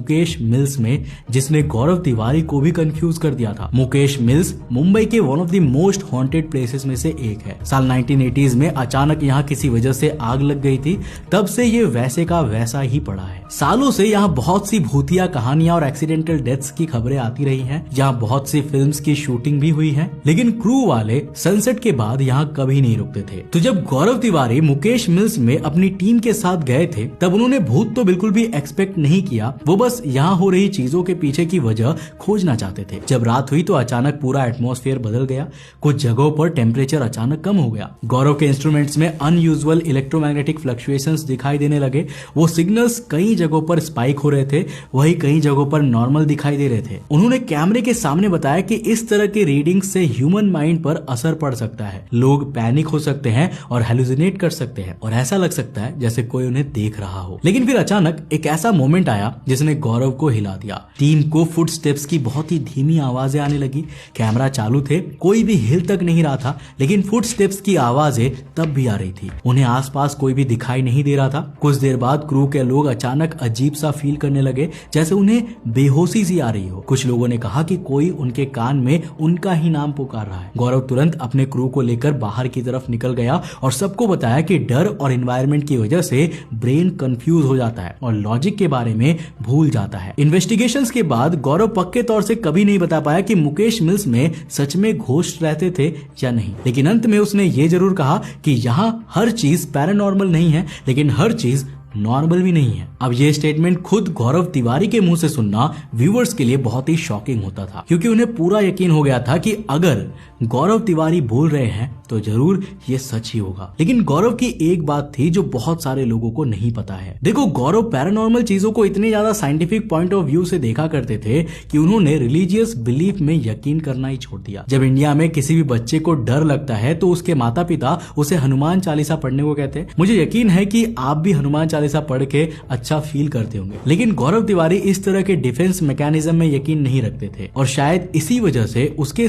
Mukesh mills में, जिसने गौरव तिवारी को भी कंफ्यूज कर दिया था। मुकेश मिल्स मुंबई के one of the most haunted places में से एक है। साल 1980s में अचानक यहाँ किसी वजह से आग लग गई थी, तब से ये वैसे का वैसा ही पड़ा है। सालों से यहाँ बहुत सी भूतिया कहानियां और एक्सीडेंटल डेथ्स की खबरें आती रही हैं। यहाँ बहुत सी फिल्म्स की शूटिंग भी हुई है, लेकिन क्रू वाले सनसेट के बाद यहाँ कभी नहीं रुकते थे। तो जब गौरव तिवारी मुकेश मिल्स में अपनी टीम के साथ गए थे, तब उन्होंने भूत तो बिल्कुल भी एक्सपेक्ट नहीं किया। वो बस यहाँ हो रही चीजों के पीछे की वजह खोजना चाहते थे। जब रात हुई तो अचानक पूरा एटमॉस्फेयर बदल गया। कुछ जगहों पर टेम्परेचर अचानक कम हो गया। गौरव के इंस्ट्रूमेंट्स में अनयूजुअल इलेक्ट्रोमैग्नेटिक फ्लक्चुएशंस दिखाई देने लगे। वो सिग्नल्स कई जगहों पर स्पाइक हो रहे थे, वही कई जगहों पर नॉर्मल दिखाई दे रहे थे। उन्होंने कैमरे के सामने बताया कि इस तरह के रीडिंग्स से ह्यूमन माइंड पर असर पड़ सकता है। लोग पैनिक हो सकते हैं और हेलुसिनेट कर सकते हैं, और ऐसा लग सकता है जैसे कोई उन्हें देख रहा हो। लेकिन फिर अचानक एक ऐसा मोमेंट आया जिसने गौरव को हिला दिया। टीम को फुटस्टेप्स की बहुत ही धीमी आवाजें आने लगी। कैमरा चालू थे, कोई भी हिल तक नहीं रहा था, लेकिन फुटस्टेप्स की आवाजें तब भी आ रही थी। उन्हें आसपास कोई भी दिखाई नहीं दे रहा था। कुछ देर बाद क्रू के लोग अचानक अजीब सा फील करने लगे, जैसे उन्हें बेहोशी सी आ रही हो। कुछ लोगों ने कहा कि कोई उनके कान में उनका ही नाम पुकार रहा है। गौरव तुरंत अपने क्रू को लेकर बाहर की तरफ निकल गया और सबको बताया कि डर और एनवायरनमेंट की वजह से ब्रेन कंफ्यूज हो जाता है और लॉजिक के बारे में भूल जाता है। इन्वेस्टिगेशंस के बाद गौरव पक्के तौर से कभी नहीं बता पाया कि मुकेश मिल्स में सच में घोस्ट रहते थे या नहीं, लेकिन अंत में उसने ये जरूर कहा कि यहाँ हर चीज पैरानॉर्मल नहीं है, लेकिन हर चीज नॉर्मल भी नहीं है। अब ये स्टेटमेंट खुद गौरव तिवारी के मुंह से सुनना व्यूअर्स के लिए बहुत ही शॉकिंग होता था, क्योंकि उन्हें पूरा यकीन हो गया था कि अगर गौरव तिवारी बोल रहे हैं तो जरूर ये सच ही होगा। लेकिन गौरव की एक बात थी जो बहुत सारे लोगों को नहीं पता है। देखो, गौरव पैरानॉर्मल चीजों को इतने ज्यादा साइंटिफिक पॉइंट ऑफ व्यू से देखा करते थे कि उन्होंने रिलीजियस बिलीफ में यकीन करना ही छोड़ दिया। जब इंडिया में किसी भी बच्चे को डर लगता है तो उसके माता पिता उसे हनुमान चालीसा पढ़ने को कहते हैं। मुझे यकीन है कि आप भी हनुमान चालीसा पढ़ के अच्छा फील करते होंगे, लेकिन गौरव तिवारी इस तरह के डिफेंस मैकेनिज्म में यकीन नहीं रखते थे और शायद इसी वजह से उसके